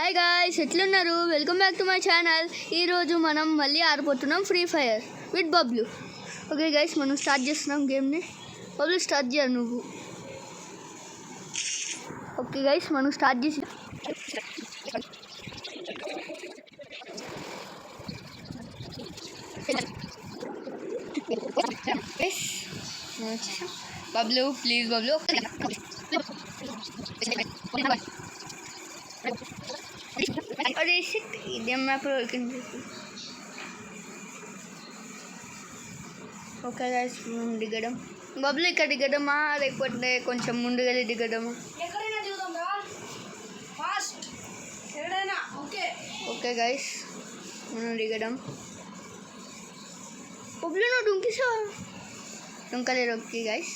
Hi guys, ఎట్లున్నారు? Welcome back to my channel. ఈరోజు మనం మళ్ళీ ఆడిపోతున్నాం Free Fire with Bablu. Okay guys, మనం స్టార్ట్ చేస్తున్నాం గేమ్ని. బబ్లు స్టార్ట్ చేయాలి నువ్వు. ఓకే గైస్, మనం స్టార్ట్ చేసి బబ్లు ప్లీజ్ బబ్లు. అదే షిట్, ఇదేం మ్యాప్ ఓకే గైస్, దిగడం. బబ్లు ఇక్కడ దిగడమా లేకపోతే కొంచెం ముందుగా దిగడమా? ఎక్కడైనా దిగుదాం రా, ఫాస్ట్ ఎక్కడైనా. ఓకే గైస్, మనం దిగడం. బబ్లు నువ్వు డుంకిసా? డుంకలేరు. Okay guys,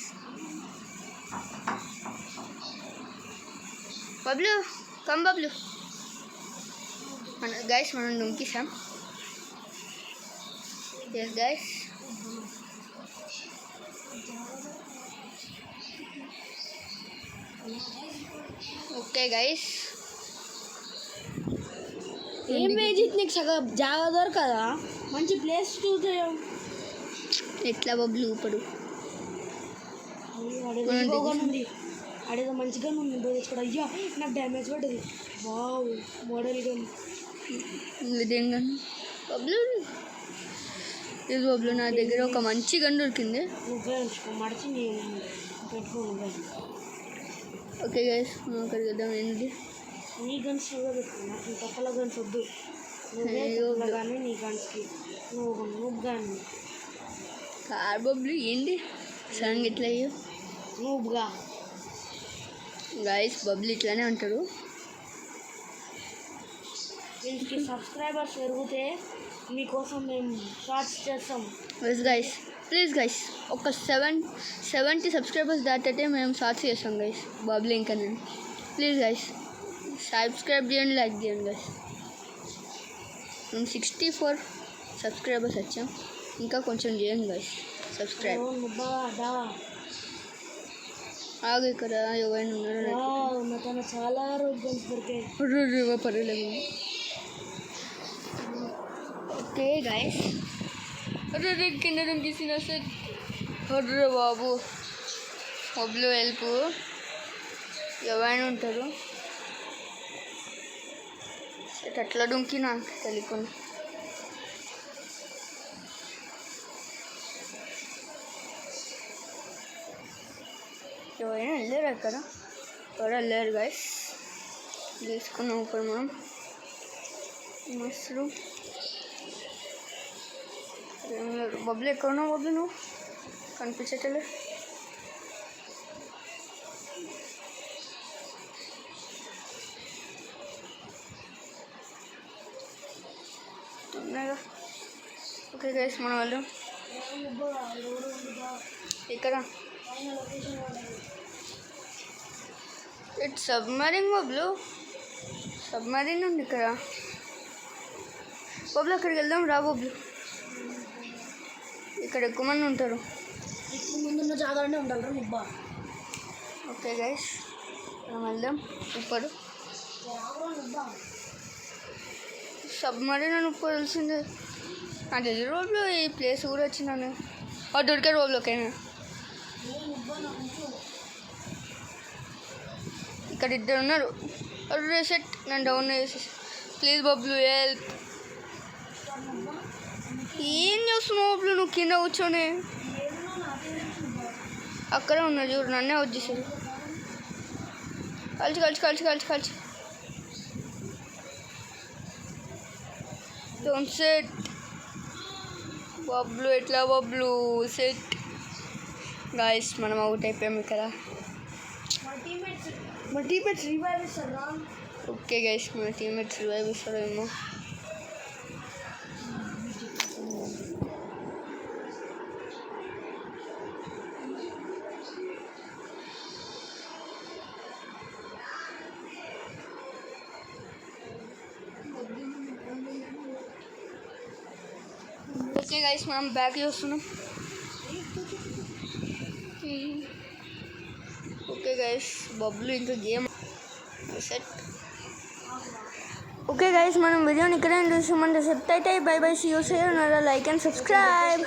Bablu come Bablu. Guys మనం డుంకిసాం. Yes guys, okay guys. ఏం మేజిక్ నీకు సగం జాగా దొరకదా? మంచి ప్లేస్ చూసాం. ఎట్లా బబ్లు ఇప్పుడు ఉంది, అడేదో మంచిగా ఉంది ఇక్కడ. అయ్యా నాకు డ్యామేజ్ పడ్డది. Wow, model gun. ఇదేం గన్ బబ్లు? ఇది బబ్లు, నా దగ్గర ఒక మంచి గన్ దొరికింది. నువ్వే ఉంచుకో, మడిచి నేను పెట్టుకోను. ఓకే గైస్, అక్కడికి వెళ్దాం. ఏంటి నీ గన్స్ నువ్వే పెట్టుకో, నాకు తక్కువ గన్స్ వద్దు. నువ్వే తక్కువ కానీ నీ గన్స్కి నువ్వు కానీ కార్. బబ్లు ఏంటి సాంగ్ ఎట్లా అయ్యో నువ్వుగా. గైస్ బబ్లు ఇట్లానే అంటారు. దీనికి సబ్స్క్రైబర్స్ పెరిగితే మీకోసం మేము షార్ట్స్ చేస్తాం. ఎస్ గైస్, ప్లీజ్ గైస్, ఒక 70 సబ్స్క్రైబర్స్ దాటితే మేము షార్ట్స్ చేస్తాం గైస్. బబ్లు ఇంకా నేను. ప్లీజ్ గైస్ సబ్స్క్రైబ్ చేయండి, లైక్ చేయండి గైస్. మేము 64 సబ్స్క్రైబర్స్ వచ్చాం, ఇంకా కొంచెం చేయండి గైస్ సబ్స్క్రైబ్. ఆగు, ఇక్కడ ఎవరైనా ఉన్నారో చాలా రోజు దొరికాయి. పర్వాలేదు. ఓకే గైస్, అరే కింద దుంకిసిన సార్. అర్రే బాబు, బబ్లు హెల్ప్. ఎవరైనా ఉంటారు. అట్లా డుంకి నాకు తెలియకుండా. ఎవరైనా వెళ్ళారు అక్కడ? ఎవరు వెళ్ళారు గైస్. తీసుకున్నాం ఇప్పుడు మనం మష్రూమ్. బబ్లు ఎక్కడున్నావు బబ్లు? నువ్వు కనిపించట్లే. ఉన్నాయిగా. ఓకే గైస్, మనం వెళ్దాం. ఇక్కడ ఇట్స్ సబ్మరీన్ బబ్లు. సబ్మరీన్ ఉంది ఇక్కడ. బబ్లు అక్కడికి వెళ్దాం రా బబ్లు. ఇక్కడ ఎక్కువ మంది ఉంటారు. ముందున్న జాగాలోనే ఉండాలి రా ముబ్బా. ఓకే గైస్, మనం వెళ్దాం. ఇప్పుడు సబ్మరీన్ అని ఇప్పుడు తెలిసిందే. నా దగ్గర రోడ్లో ఈ ప్లేస్ కూడా వచ్చినాను. దొరికే రోడ్లోకైనా. ఇక్కడ ఇద్దరు ఉన్నారు. అరే సెట్, నేను డౌన్ చేసేసి. Please Bablu help. ఏం చేస్తున్నావు బబ్లు నువ్వు కింద కూర్చొని? అక్కడే ఉన్నా చూడు, నన్నే వచ్చేసారు. కలిసి కలిసి కలిసి కలిసి కలిసి డోంట్ సెట్. బబ్లు ఎట్లా బబ్లు? సెట్ గాయస్, మనం అవుట్ అయిపోయాము ఇక్కడ. మా టీమేట్స్ రివైవ్ ఇస్తారా? ఓకే గైస్, మన టీమేట్స్ రివైవ్ ఇస్తారేమో. ఓకే గైస్, మనం బ్యాక్ చూస్తున్నాం. ఓకే గైస్, బబ్లు ఇంకా గేమ్ సెట్. ఓకే గైస్, మనం వీడియోని ఇక్కడే చూసామంటే సెట్ అయితే bye bye, see you, like and subscribe.